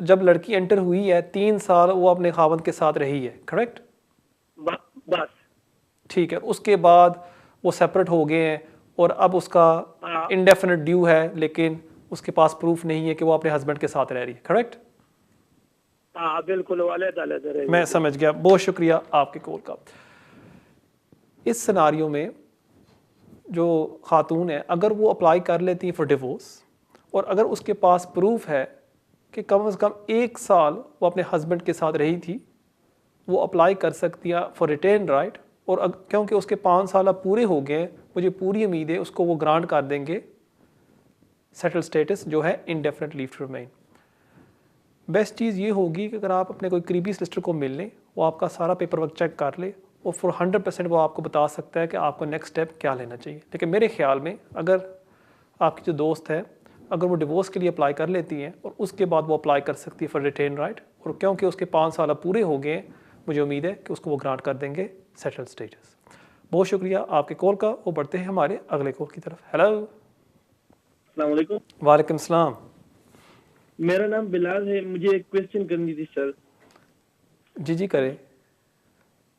जब लड़की एंटर हुई है 3 साल वो अपने खावंद के साथ रही है, करेक्ट? बस ठीक है, उसके बाद वो सेपरेट हो गए हैं और अब उसका इंडेफिनिट ड्यू है, लेकिन उसके पास प्रूफ नहीं है कि वो अपने हस्बैंड के साथ रह रही है, करेक्ट? हाँ बिल्कुल, अलग-अलग रहे। मैं समझ गया, बहुत शुक्रिया आपके कॉल का। इस सिनारियो में जो खातून है, अगर वो अप्लाई कर लेती है फॉर डिवोर्स और अगर उसके पास प्रूफ है कि कम से कम 1 साल वो अपने हस्बैंड के साथ रही थी, वो अप्लाई कर सकती है फॉर रिटेन राइट, और क्योंकि उसके 5 साल अब पूरे हो गए, मुझे पूरी उम्मीद है उसको वो ग्रांट कर देंगे सेटल स्टेटस जो है indefinite leave to remain. Best चीज़ ये होगी कि अगर आप अपने कोई करीबी सिस्टर को मिल लें, वो आपका सारा पेपर वर्क चेक कर ले और फॉर 100% वो आपको बता सकता है कि आपको नेक्स्ट स्टेप क्या लेना चाहिए। लेकिन मेरे ख्याल में अगर आपकी जो दोस्त है, अगर वो डिवोर्स के लिए अप्लाई कर लेती हैं और उसके बाद वो अप्लाई कर सकती है फॉर रिटेन राइट, और क्योंकि उसके 5 साल अब पूरे हो गए, मुझे उम्मीद है कि उसको वो ग्रांट कर देंगे सेटल स्टेटस। बहुत शुक्रिया आपके कॉल का। वो बढ़ते हैं हमारे अगले कॉल की तरफ। हेलो, अस्सलाम वालेकुम। वालेकुम सलाम। मेरा नाम बिलाल है, मुझे एक क्वेश्चन करनी थी सर। जी जी करें।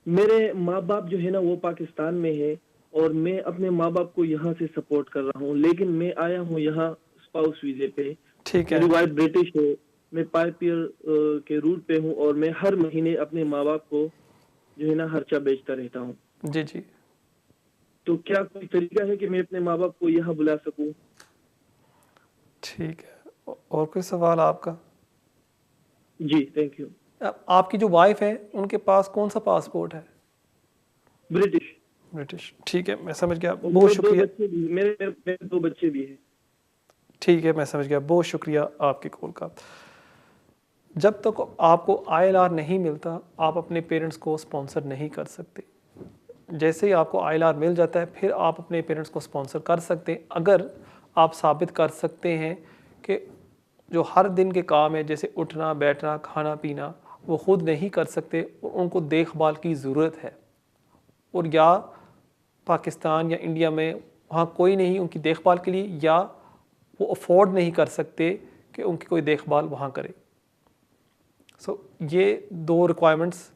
मेरे माँ बाप जो है ना वो पाकिस्तान में है और मैं अपने माँ बाप को यहाँ से सपोर्ट कर रहा हूँ, लेकिन मैं आया हूँ यहाँ स्पाउस वीजे पे। ठीक है। मेरी वाइफ ब्रिटिश है, मैं 5 ईयर के रूट पे हूँ और मैं हर महीने अपने माँ बाप को जो है ना खर्चा बेचता रहता हूँ। जी जी। तो क्या कोई तरीका है कि मैं अपने माँ बाप को यहाँ बुला सकूँ? ठीक है, और कोई सवाल आपका? जी थैंक यू। आपकी जो वाइफ है उनके पास कौन सा पासपोर्ट है? ब्रिटिश। ब्रिटिश, ठीक है, मैं समझ गया, बहुत शुक्रिया। मेरे 2 बच्चे भी हैं। ठीक है, मैं समझ गया, बहुत शुक्रिया आपके कॉल का। जब तक आपको ILR नहीं मिलता, आप अपने पेरेंट्स को स्पॉन्सर नहीं कर सकते। जैसे ही आपको ILR मिल जाता है, फिर आप अपने पेरेंट्स को स्पॉन्सर कर सकते हैं, अगर आप साबित कर सकते हैं कि जो हर दिन के काम है, जैसे उठना बैठना खाना पीना, वो खुद नहीं कर सकते और उनको देखभाल की ज़रूरत है, और या पाकिस्तान या इंडिया में वहाँ कोई नहीं उनकी देखभाल के लिए, या वो अफोर्ड नहीं कर सकते कि उनकी कोई देखभाल वहाँ करे। ये 2 रिक्वायरमेंट्स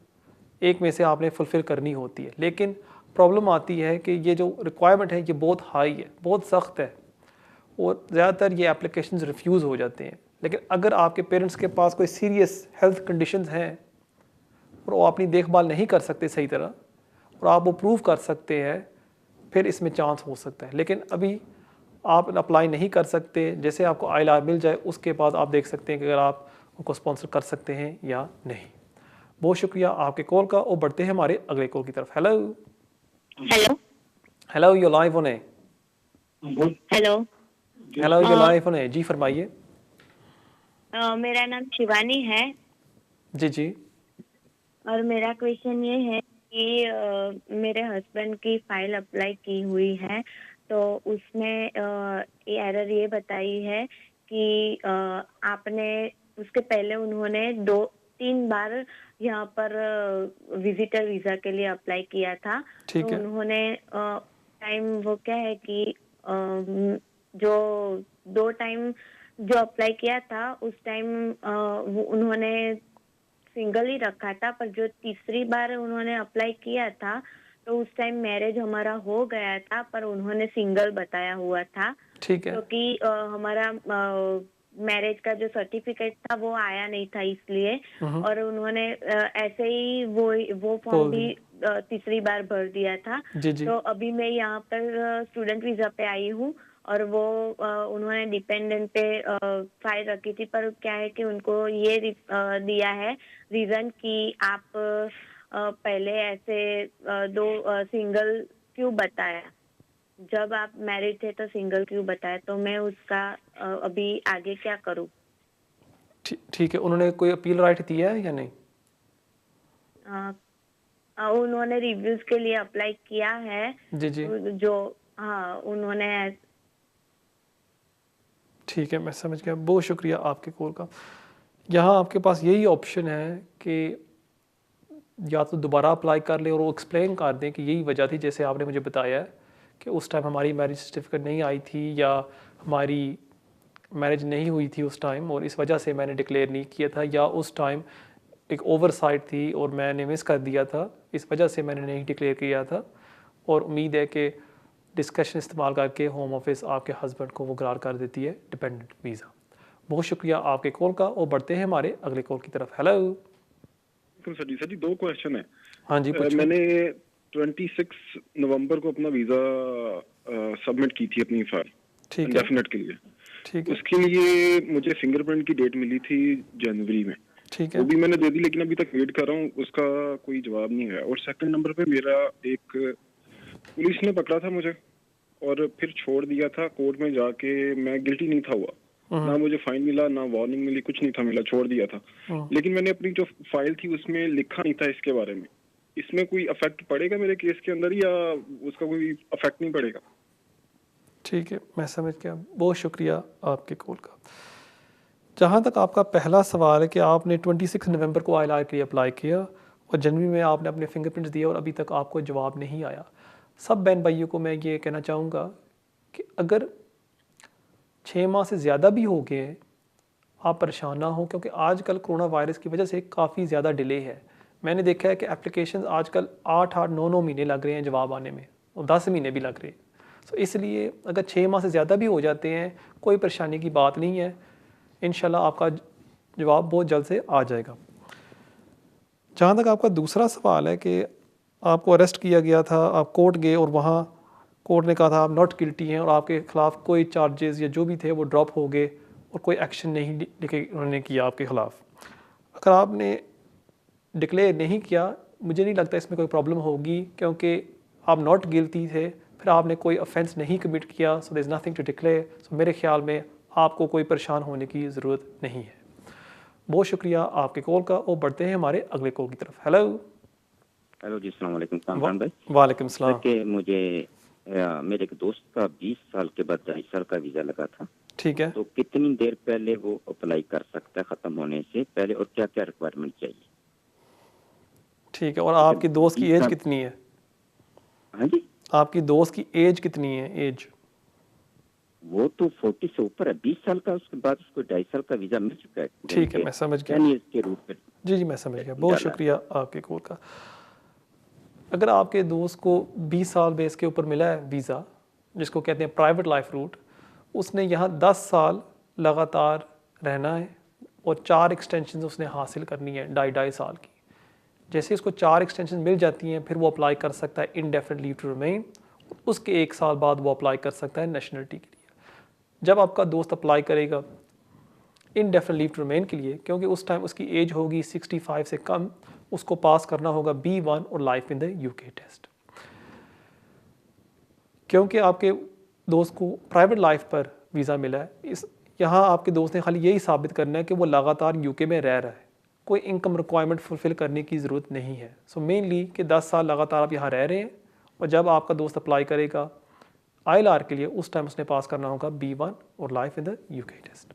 एक में से आपने फुलफ़िल करनी होती है। लेकिन प्रॉब्लम आती है कि ये जो रिक्वायरमेंट है ये बहुत हाई है, बहुत सख्त है, और ज़्यादातर ये एप्लीकेशंस रिफ्यूज़ हो जाते हैं। लेकिन अगर आपके पेरेंट्स के पास कोई सीरियस हेल्थ कंडीशंस हैं और वो अपनी देखभाल नहीं कर सकते सही तरह, और आप वो प्रूव कर सकते हैं, फिर इसमें चांस हो सकता है। लेकिन अभी आप अप्लाई नहीं कर सकते। जैसे आपको ILR मिल जाए उसके बाद आप देख सकते हैं कि अगर आप उनको स्पॉन्सर कर सकते हैं या नहीं। बहुत शुक्रिया आपके कॉल का, और बढ़ते हैं हमारे अगले कॉल की तरफ। Hello hello hello, you live on है। Hello hello, you live on है। जी फरमाइए। मेरा नाम शिवानी है। जी जी। और मेरा क्वेश्चन ये है कि मेरे हस्बैंड की फाइल अप्लाई की हुई है, तो उसमें एरर ये बताई है कि आपने उसके पहले उन्होंने 2-3 बार यहाँ पर विजिटर वीजा के लिए अप्लाई किया था। ठीक तो है। उन्होंने टाइम वो क्या है कि जो 2 टाइम जो अप्लाई किया था उस टाइम उन्होंने सिंगल ही रखा था, पर जो तीसरी बार उन्होंने अप्लाई किया था तो उस टाइम मैरिज हमारा हो गया था, पर उन्होंने सिंगल बताया हुआ था। ठीक है। क्योंकि हमारा मैरिज का जो सर्टिफिकेट था वो आया नहीं था इसलिए, और उन्होंने ऐसे ही वो फॉर्म भी तीसरी बार भर दिया था। जी जी तो अभी मैं यहाँ पर स्टूडेंट वीजा पे आई हूँ, और वो उन्होंने डिपेंडेंट पे फाइल रखी थी, पर क्या है कि उनको ये दिया है रीजन कि आप पहले ऐसे दो सिंगल क्यों बताया, जब आप मैरिड थे तो सिंगल क्यों बताया, तो मैं उसका अभी आगे क्या करूँ? ठीक है, उन्होंने कोई अपील राइट दिया है या नहीं? उन्होंने रिव्यूज के लिए अप्लाई किया है। जी जी जो हाँ उन्होंने ठीक है, मैं समझ गया। बहुत शुक्रिया आपके कॉल का। यहाँ आपके पास यही ऑप्शन है कि या तो दोबारा अप्लाई कर ले और वो एक्सप्लेन कर दें कि यही वजह थी, जैसे आपने मुझे बताया है कि उस टाइम हमारी मैरिज सर्टिफिकेट नहीं आई थी या हमारी मैरिज नहीं हुई थी उस टाइम और इस वजह से मैंने डिक्लेयर नहीं किया था, या उस टाइम एक ओवरसाइट थी और मैंने मिस कर दिया था, इस वजह से मैंने नहीं डिक्लेयर किया था। और उम्मीद है कि डिस्कशन इस्तेमाल करके होम ऑफिस आपके हस्बैंड को वो करार कर देती है डिपेंडेंट वीज़ा। बहुत शुक्रिया आपके कॉल का, और बढ़ते हैं हमारे अगले कॉल की तरफ। हेलो सर जी 2 क्वेश्चन है। हाँ जी पूछो। मैंने 26 नवंबर को अपना वीज़ा सबमिट की थी अपनी फाइल इंडेफिनेट के लिए। ठीक है, उसके लिए मुझे फिंगरप्रिंट की डेट मिली थी जनवरी में, ठीक है, वो भी मैंने दे दी, लेकिन अभी तक वेट कर रहा हूँ, उसका कोई जवाब नहीं है। और सेकंड नंबर पे मेरा एक पुलिस ने पकड़ा था मुझे और फिर छोड़ दिया था कोर्ट में जाके। मैं गिल्टी नहीं था हुआ, ना मुझे फाइन मिला ना वार्निंग मिली, कुछ नहीं था मिला, छोड़ दिया था। लेकिन मैंने अपनी जो फाइल थी उसमें लिखा नहीं था इसके बारे में। इसमें कोई अफेक्ट पड़ेगा मेरे केस के अंदर या उसका कोई अफेक्ट नहीं पड़ेगा? ठीक है, मैं समझ गया। बहुत शुक्रिया आपके कॉल का। जहाँ तक आपका पहला सवाल है कि आपने 26 नवंबर को ILR के लिए अप्लाई किया और जनवरी में आपने अपने फिंगरप्रिंट्स दिए और अभी तक आपको जवाब नहीं आया। सब बहन भाइयों को मैं ये कहना चाहूँगा कि अगर 6 माह से ज़्यादा भी हो गए हैं, आप परेशान ना हो, क्योंकि आजकल कोरोना वायरस की वजह से काफ़ी ज़्यादा डिले है। मैंने देखा है कि एप्लीकेशन आजकल 8-8, 9-9 महीने लग रहे हैं जवाब आने में, और 10 महीने भी लग रहे हैं। तो इसलिए अगर 6 माह से ज़्यादा भी हो जाते हैं, कोई परेशानी की बात नहीं है, इंशाल्लाह आपका जवाब बहुत जल्द से आ जाएगा। जहाँ तक आपका दूसरा सवाल है कि आपको अरेस्ट किया गया था, आप कोर्ट गए और वहाँ कोर्ट ने कहा था आप नॉट गिल्टी हैं और आपके ख़िलाफ़ कोई चार्जेस या जो भी थे वो ड्रॉप हो गए और कोई एक्शन नहीं लेके उन्होंने किया आपके ख़िलाफ़। अगर आपने डिक्लेयर नहीं किया, मुझे नहीं लगता इसमें कोई प्रॉब्लम होगी, क्योंकि आप नॉट गिल्टी थे, फिर आपने कोई ऑफेंस नहीं कमिट किया, so there is nothing to declare. So मेरे ख्याल में आपको कोई परेशान होने की ज़रूरत नहीं है। बहुत शुक्रिया आपके कॉल का, और बढ़ते हैं हमारे अगले कॉल की तरफ। हेलो जी, अस्सलाम वालेकुम कामरान भाई। वालेकुम सलाम। कि मुझे मेरे एक दोस्त का 20 साल के बाद 2.5 साल का वीज़ा लगा था। ठीक है, तो कितनी देर पहले वो अप्लाई कर सकता है ख़त्म होने से पहले, और क्या क्या रिक्वायरमेंट चाहिए? ठीक है, और आपकी दोस्त की एज कितनी है? हाँ जी, आपकी दोस्त की एज कितनी है? एज वो तो 40 से ऊपर है, 20 साल का, उसके बाद उसको 2.5 साल का वीज़ा मिल चुका है। ठीक है, मैं समझ गया। 10 ईयर्स के रूट पे। जी मैं समझ गया। बहुत शुक्रिया आपके कॉल का। अगर आपके दोस्त को 20 साल बेस के ऊपर मिला है वीज़ा, जिसको कहते हैं प्राइवेट लाइफ रूट, उसने यहाँ 10 साल लगातार रहना है और 4 एक्सटेंशन उसने हासिल करनी है 2.5 साल की। जैसे इसको 4 एक्सटेंशन मिल जाती हैं, फिर वो अप्लाई कर सकता है इंडेफिनिट लीव टू रिमेन। उसके 1 साल बाद वो अप्लाई कर सकता है नेशनलिटी के लिए। जब आपका दोस्त अप्लाई करेगा इंडेफिनिट लीव टू रिमेन के लिए, क्योंकि उस टाइम उसकी एज होगी 65 से कम, उसको पास करना होगा B1 और life in the UK test. क्योंकि आपके दोस्त को प्राइवेट लाइफ पर वीज़ा मिला है, इस यहाँ आपके दोस्त ने खाली यही साबित करना है कि वो लगातार UK में रह रहा है, कोई इनकम रिक्वायरमेंट फुलफ़िल करने की ज़रूरत नहीं है। सो मेनली कि 10 साल लगातार आप यहाँ रह रहे हैं, और जब आपका दोस्त अप्लाई करेगा ILR के लिए, उस टाइम उसने पास करना होगा B1 और life in the UK test.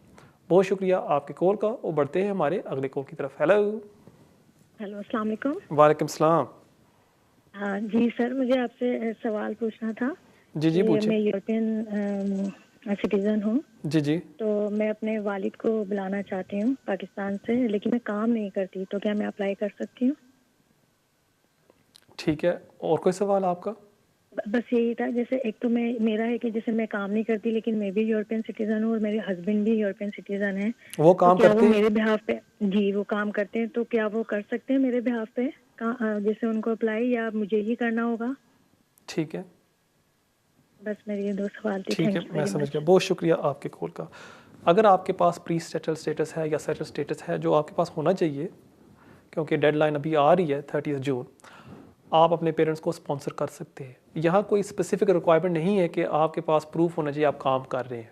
बहुत शुक्रिया आपके कॉल का, और बढ़ते हैं हमारे अगले कॉल की तरफ। हेलो अस्सलाम वालेकुम। वालेकुम सलाम। हाँ जी सर, मुझे आपसे सवाल पूछना था। जी पूछिए। मैं यूरोपियन सिटीजन हूँ। जी। तो मैं अपने वालिद को बुलाना चाहती हूँ पाकिस्तान से, लेकिन मैं काम नहीं करती, तो क्या मैं अप्लाई कर सकती हूँ? ठीक है, और कोई सवाल आपका? बस यही था, जैसे एक तो मेरा है कि जैसे मैं काम नहीं करती लेकिन मैं भी यूरोपियन सिटीजन हूँ और मेरे हस्बैंड भी यूरोपियन सिटीजन है। वो काम तो क्या करते वो हैं? मेरे बिहाफ पे, जी वो काम करते हैं, तो क्या वो कर सकते हैं मेरे बिहाफ पे जैसे उनको अप्लाई, या मुझे ही करना होगा? ठीक है, बस मेरे ये 2 सवाल थे। ठीक थैंक है, यू मैं वेरी समझ मच। गया। बहुत शुक्रिया आपके कॉल का। अगर आपके पास प्री सेटल स्टेटस है या सेटल स्टेटस है, जो आपके पास होना चाहिए क्योंकि डेडलाइन अभी आ रही है 30 जून, आप अपने पेरेंट्स को स्पॉन्सर कर सकते हैं। यहाँ कोई स्पेसिफिक रिक्वायरमेंट नहीं है कि आपके पास प्रूफ होना चाहिए आप काम कर रहे हैं।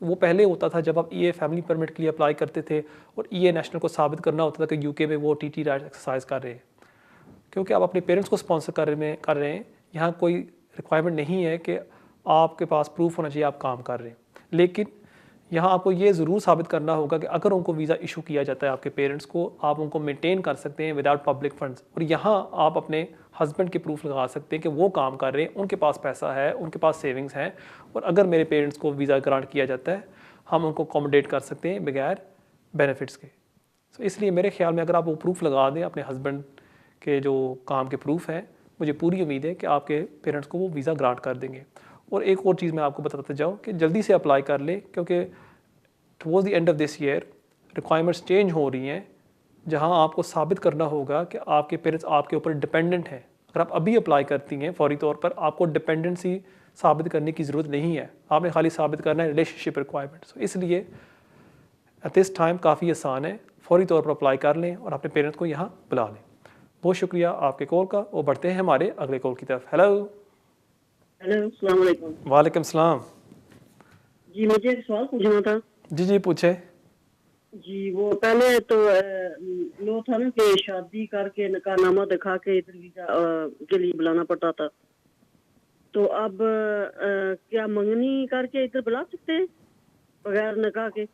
वो पहले होता था जब आप ईए फैमिली परमिट के लिए अप्लाई करते थे और ईए नेशनल को साबित करना होता था कि यूके में वो टीटी राइट एक्सरसाइज कर रहे हैं। क्योंकि आप अपने पेरेंट्स को स्पॉन्सर कर रहे हैं, यहाँ कोई रिक्वायरमेंट नहीं है कि आपके पास प्रूफ होना चाहिए आप काम कर रहे हैं। लेकिन यहाँ आपको ये ज़रूर साबित करना होगा कि अगर उनको वीज़ा इशू किया जाता है आपके पेरेंट्स को, आप उनको मेंटेन कर सकते हैं विदाउट पब्लिक फंड्स। और यहाँ आप अपने हस्बैंड के प्रूफ लगा सकते हैं कि वो काम कर रहे हैं, उनके पास पैसा है, उनके पास सेविंग्स हैं, और अगर मेरे पेरेंट्स को वीज़ा ग्रांट किया जाता है हम उनको अकोमोडेट कर सकते हैं बगैर बेनिफिट्स के। तो इसलिए मेरे ख्याल में अगर आप वो प्रूफ लगा दें अपने हस्बैंड के जो काम के प्रूफ हैं, मुझे पूरी उम्मीद है कि आपके पेरेंट्स को वो वीज़ा ग्रांट कर देंगे। और एक और चीज़ मैं आपको बताते जाऊँ कि जल्दी से अप्लाई कर ले, क्योंकि towards the end of this year requirements change हो रही हैं, जहां आपको साबित करना होगा कि आपके पेरेंट्स आपके ऊपर डिपेंडेंट हैं। अगर आप अभी अप्लाई करती हैं फौरी तौर पर, आपको डिपेंडेंसी साबित करने की ज़रूरत नहीं है, आपने खाली साबित करना है रिलेशनशिप रिक्वायरमेंट्स। इसलिए एट दिस टाइम काफ़ी आसान है, फौरी तौर पर अप्लाई कर लें और अपने पेरेंट्स को यहाँ बुला लें। बहुत शुक्रिया आपके कॉल का। और बढ़ते हैं हमारे अगले कॉल की तरफ। हेलो। हेलो, अस्सलाम वालेकुम। वालेकुम सलाम। जी मुझे एक सवाल पूछना था। जी जी पूछे। जी वो पहले तो लो था ना कि शादी करके निकाहनामा दिखा के इधर वीजा के लिए बुलाना पड़ता था, तो अब क्या मंगनी करके इधर बुला सकते हैं बगैर निकाह के?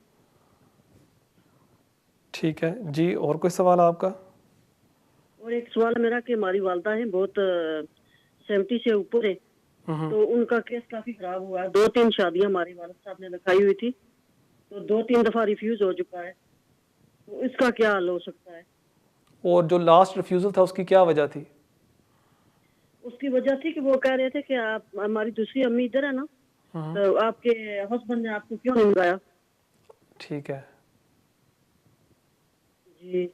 ठीक है जी, और कोई सवाल आपका? और एक सवाल मेरा कि हमारी वालदा है बहुत 70 से ऊपर है, तो उनका केस काफी खराब हुआ है। 2-3 शादियां हमारे वालिद साहब ने लिखाई हुई थी, तो 2-3 दफा रिफ्यूज हो चुका है, तो इसका क्या हल हो सकता है? और जो लास्ट रिफ्यूजल था उसकी क्या वजह थी? उसकी वजह थी कि वो कह रहे थे कि आप, हमारी दूसरी अम्मी इधर है ना, तो आपके हस्बैंड ने आपको क्यों नहीं बुलाया? ठीक है जी,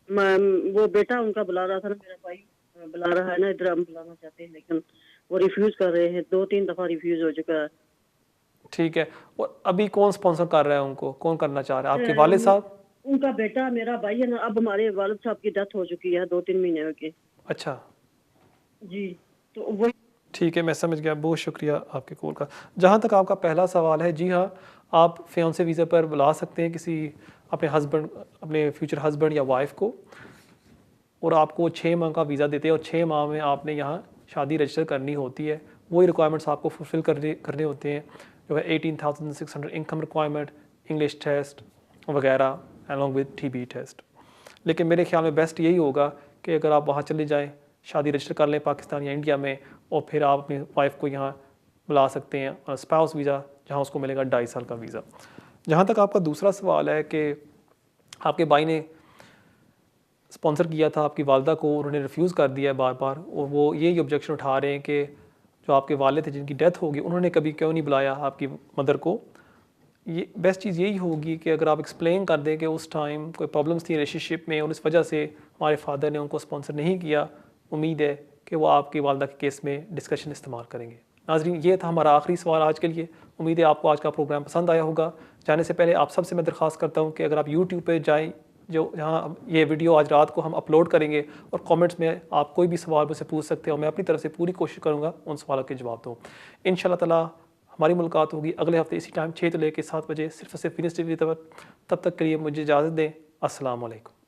वो बेटा उनका बुला रहा था ना, मेरा भाई बुला रहा है ना, इधर हम बुलाना चाहते हैं, लेकिन वो रिफ्यूज कर रहे हैं। 2-3 दफा रिफ्यूज हो चुका है। ठीक है। और अभी कौन स्पॉन्सर कर रहा है उनको, कौन करना चाह रहा है? आपके वालिद साहब? उनका बेटा मेरा भाई है ना, अब हमारे वालिद साहब की डेथ हो चुकी है 2-3 महीने की। अच्छा जी, तो वो ठीक है, मैं समझ गया। बहुत शुक्रिया आपके कॉल का। जहाँ तक आपका पहला सवाल है, जी हाँ, आप फियांसे वीज़ा पर बुला सकते हैं किसी अपने हस्बैंड, अपने फ्यूचर हस्बैंड या वाइफ को, और आपको 6 माह का वीज़ा देते हैं और 6 माह में आपने यहाँ शादी रजिस्टर करनी होती है। वही रिक्वायरमेंट्स आपको फुलफ़िल करने होते हैं, जो है 18,600 इनकम रिक्वायरमेंट, इंग्लिश टेस्ट वगैरह, अलॉन्ग विद TB टेस्ट। लेकिन मेरे ख्याल में बेस्ट यही होगा कि अगर आप वहाँ चले जाएँ, शादी रजिस्टर कर लें पाकिस्तान या इंडिया में, और फिर आप अपनी वाइफ को यहाँ बुला सकते हैं और स्पाउस वीज़ा, जहाँ उसको मिलेगा 2.5 साल का वीज़ा। जहाँ तक आपका दूसरा सवाल है कि आपके भाई ने स्पॉन्सर किया था आपकी वालदा को, उन्होंने रिफ्यूज़ कर दिया है बार बार, और वो यही ऑब्जेक्शन उठा रहे हैं कि जो आपके वालिद थे जिनकी डेथ होगी, उन्होंने कभी क्यों नहीं बुलाया आपकी मदर को। ये बेस्ट चीज़ यही होगी कि अगर आप एक्सप्लेन कर दें कि उस टाइम कोई प्रॉब्लम्स थी रिलेशनशिप में और इस वजह से हमारे फादर ने उनको स्पॉन्सर नहीं किया, उम्मीद है कि वो आपकी वालदा के केस में डिस्कशन इस्तेमाल करेंगे। नाज़रीन, ये था हमारा आखिरी सवाल आज के लिए। उम्मीद है आपको आज का प्रोग्राम पसंद आया होगा। जाने से पहले आप सबसे मैं दरख्वास्त करता हूँ कि अगर आप YouTube पे जाएँ, जो जहाँ ये वीडियो आज रात को हम अपलोड करेंगे, और कमेंट्स में आप कोई भी सवाल मुझसे पूछ सकते हो, मैं अपनी तरफ से पूरी कोशिश करूँगा उन सवालों के जवाब दूँ। इंशाअल्लाह ताला हमारी मुलाकात होगी अगले हफ्ते इसी टाइम 6 से लेकर 7 बजे, सिर्फ और सिर्फ फिनिश टीवी पर। तब तक के लिए मुझे इजाज़त दें। अस्सलाम वालेकुम।